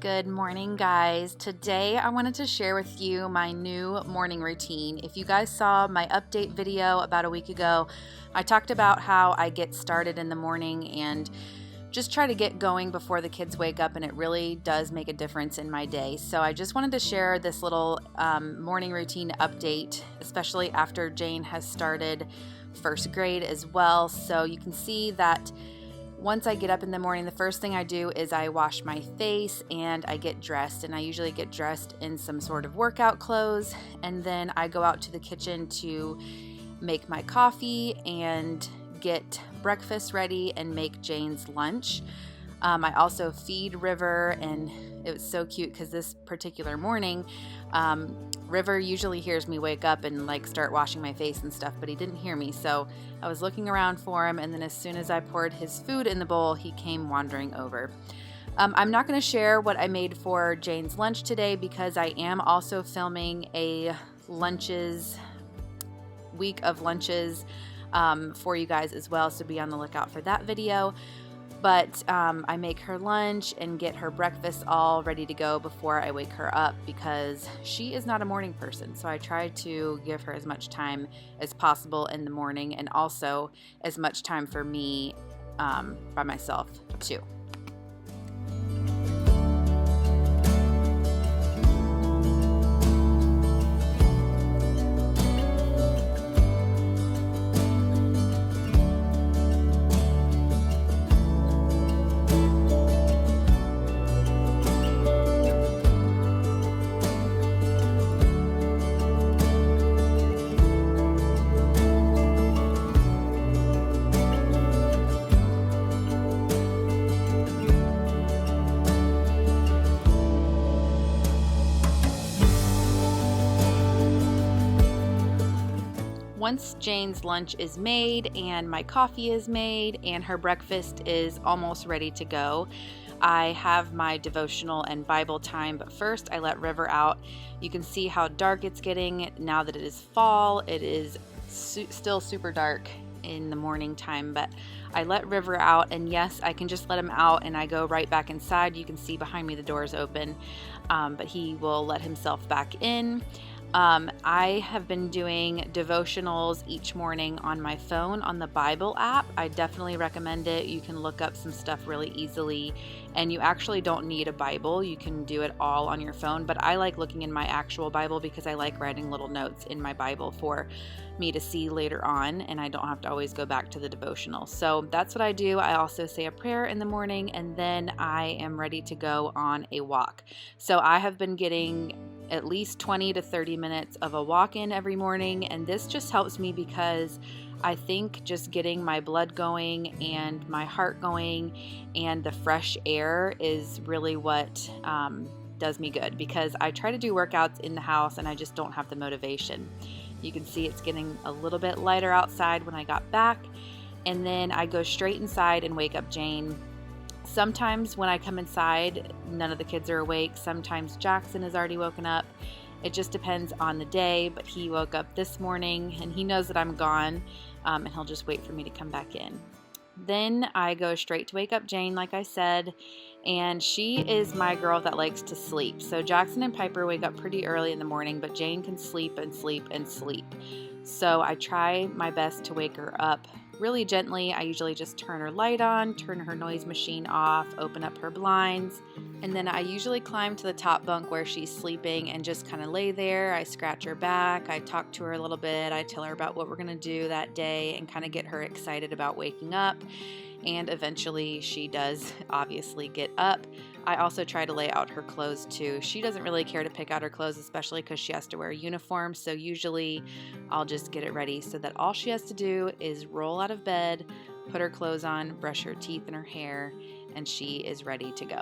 Good morning, guys. Today I wanted to share with you my new morning routine. If you guys saw my update video about a week ago, I talked about how I get started in the morning and just try to get going before the kids wake up, and it really does make a difference in my day. So I just wanted to share this little morning routine update, especially after Jane has started first grade as well. So you can see that once I get up in the morning, the first thing I do is I wash my face and I get dressed, and I usually get dressed in some sort of workout clothes, and then I go out to the kitchen to make my coffee and get breakfast ready and make Jane's lunch. I also feed River, and it was so cute because this particular morning, River usually hears me wake up and start washing my face and stuff, but he didn't hear me. So I was looking around for him, and then as soon as I poured his food in the bowl, he came wandering over. I'm not going to share what I made for Jane's lunch today because I am also filming a week of lunches for you guys as well, so be on the lookout for that video. But I make her lunch and get her breakfast all ready to go before I wake her up because she is not a morning person. So I try to give her as much time as possible in the morning, and also as much time for me by myself too. Once Jane's lunch is made and my coffee is made and her breakfast is almost ready to go, I have my devotional and Bible time, but first I let River out. You can see how dark it's getting now that it is fall. It is still super dark in the morning time, but I let River out, and yes, I can just let him out and I go right back inside. You can see behind me the door is open, but he will let himself back in. I have been doing devotionals each morning on my phone on the Bible app. I definitely recommend it. You can look up some stuff really easily, and you actually don't need a Bible. You can do it all on your phone, but I like looking in my actual Bible because I like writing little notes in my Bible for me to see later on, and I don't have to always go back to the devotional. So that's what I do. I also say a prayer in the morning, and then I am ready to go on a walk. So I have been getting at least 20 to 30 minutes of a walk in every morning, and this just helps me because I think just getting my blood going and my heart going and the fresh air is really what does me good, because I try to do workouts in the house and I just don't have the motivation. You can see it's getting a little bit lighter outside when I got back, and then I go straight inside and wake up Jane. Sometimes when I come inside, none of the kids are awake. Sometimes Jackson is already woken up. It just depends on the day, but he woke up this morning and he knows that I'm gone, and he'll just wait for me to come back in. Then I go straight to wake up Jane, like I said, and she is my girl that likes to sleep. So Jackson and Piper wake up pretty early in the morning, but Jane can sleep and sleep and sleep. So I try my best to wake her up really gently. I usually just turn her light on, turn her noise machine off, open up her blinds, and then I usually climb to the top bunk where she's sleeping and just kind of lay there. I scratch her back, I talk to her a little bit, I tell her about what we're going to do that day and kind of get her excited about waking up. And eventually she does obviously get up. I also try to lay out her clothes too. She doesn't really care to pick out her clothes, especially because she has to wear a uniform. So usually I'll just get it ready so that all she has to do is roll out of bed, put her clothes on, brush her teeth and her hair, and she is ready to go.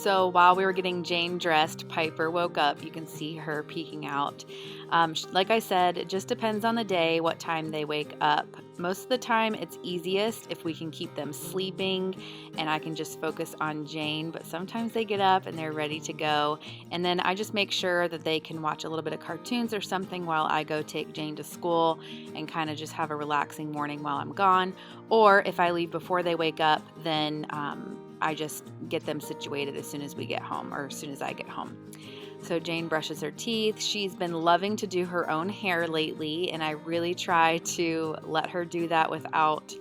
So while we were getting Jane dressed, Piper woke up. You can see her peeking out. Like I said, it just depends on the day, what time they wake up. Most of the time, it's easiest if we can keep them sleeping and I can just focus on Jane. But sometimes they get up and they're ready to go. And then I just make sure that they can watch a little bit of cartoons or something while I go take Jane to school and kind of just have a relaxing morning while I'm gone. Or if I leave before they wake up, then I just get them situated as soon as we get home or as soon as I get home. So Jane brushes her teeth. She's been loving to do her own hair lately, and I really try to let her do that without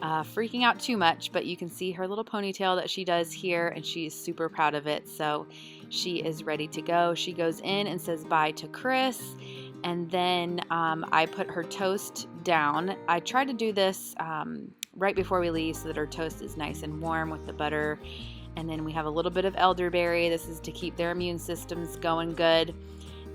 freaking out too much, but you can see her little ponytail that she does here, and she's super proud of it. So she is ready to go. She goes in and says bye to Chris, and then I put her toast down. I try to do this right before we leave so that her toast is nice and warm with the butter. And then we have a little bit of elderberry. This is to keep their immune systems going good.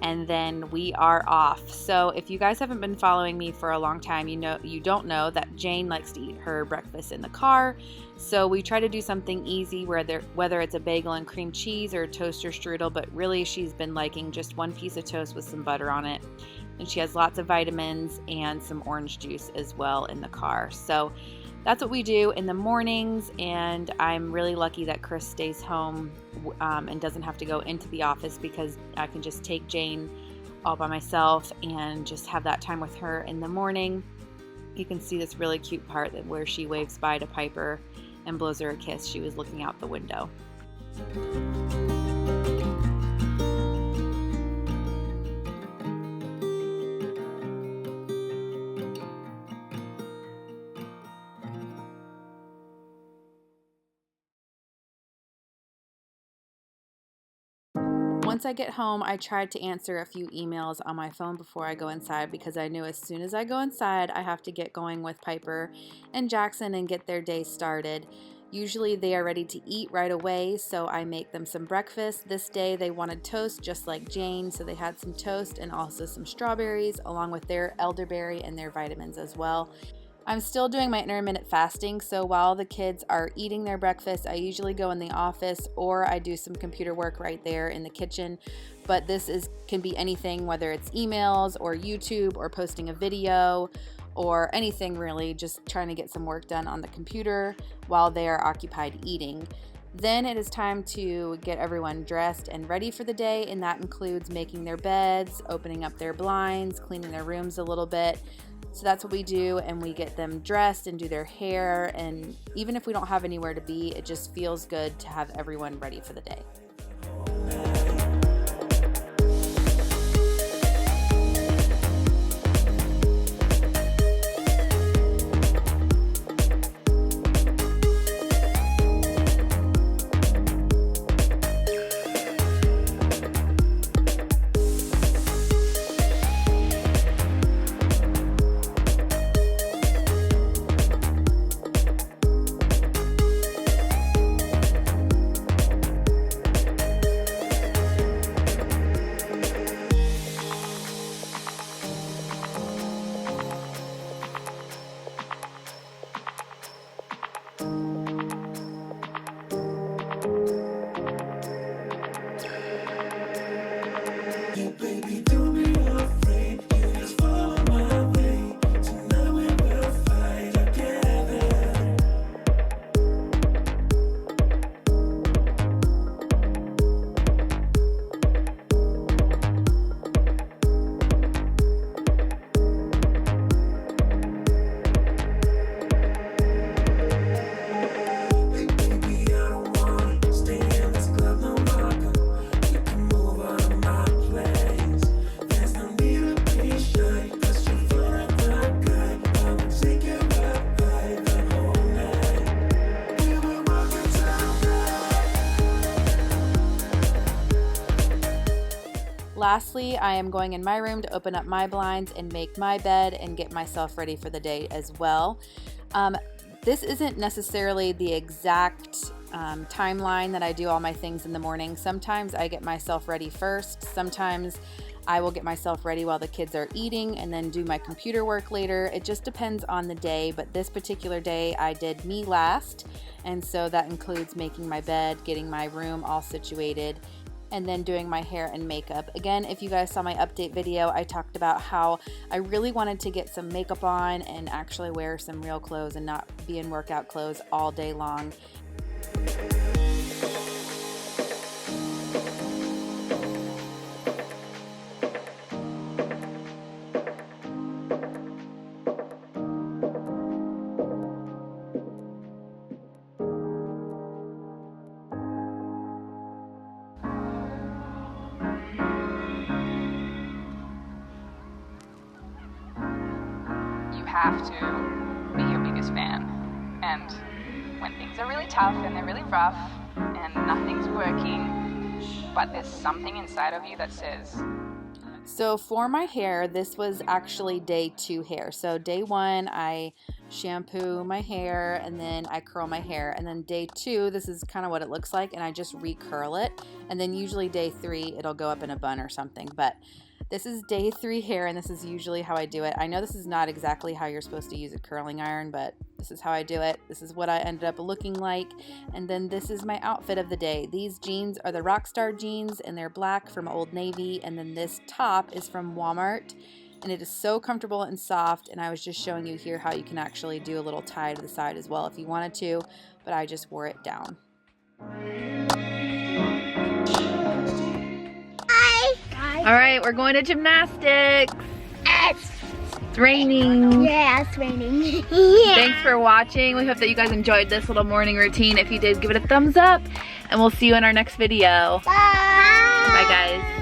And then we are off. So if you guys haven't been following me for a long time, you don't know that Jane likes to eat her breakfast in the car. So we try to do something easy, whether it's a bagel and cream cheese or a toaster strudel, but really she's been liking just one piece of toast with some butter on it. And she has lots of vitamins and some orange juice as well in the car. So that's what we do in the mornings, and I'm really lucky that Chris stays home and doesn't have to go into the office because I can just take Jane all by myself and just have that time with her in the morning. You can see this really cute part where she waves bye to Piper and blows her a kiss. She was looking out the window. Once I get home, I tried to answer a few emails on my phone before I go inside because I knew as soon as I go inside, I have to get going with Piper and Jackson and get their day started. Usually they are ready to eat right away, so I make them some breakfast. This day they wanted toast just like Jane, so they had some toast and also some strawberries along with their elderberry and their vitamins as well. I'm still doing my intermittent fasting, so while the kids are eating their breakfast, I usually go in the office or I do some computer work right there in the kitchen. But can be anything, whether it's emails or YouTube or posting a video or anything really, just trying to get some work done on the computer while they are occupied eating. Then it is time to get everyone dressed and ready for the day, and that includes making their beds, opening up their blinds, cleaning their rooms a little bit. So that's what we do, and we get them dressed and do their hair, and even if we don't have anywhere to be, it just feels good to have everyone ready for the day. Lastly, I am going in my room to open up my blinds and make my bed and get myself ready for the day as well. This isn't necessarily the exact timeline that I do all my things in the morning. Sometimes I get myself ready first. Sometimes I will get myself ready while the kids are eating and then do my computer work later. It just depends on the day, but this particular day I did me last, and so that includes making my bed, getting my room all situated, and then doing my hair and makeup. Again, if you guys saw my update video, I talked about how I really wanted to get some makeup on and actually wear some real clothes and not be in workout clothes all day long. Have to be your biggest fan, and when things are really tough and they're really rough and nothing's working, but there's something inside of you that says. So for my hair, this was actually day 2 hair. So day 1 I shampoo my hair and then I curl my hair, and then day 2 this is kind of what it looks like, and I just recurl it, and then usually day 3 it'll go up in a bun or something. But this is day 3 hair, and this is usually how I do it. I know this is not exactly how you're supposed to use a curling iron, but this is how I do it. This is what I ended up looking like. And then this is my outfit of the day. These jeans are the Rockstar jeans, and they're black from Old Navy. And then this top is from Walmart, and it is so comfortable and soft. And I was just showing you here how you can actually do a little tie to the side as well if you wanted to, but I just wore it down. All right, we're going to gymnastics. It's raining. Yeah, it's raining. Yeah. Thanks for watching. We hope that you guys enjoyed this little morning routine. If you did, give it a thumbs up, and we'll see you in our next video. Bye. Bye, guys.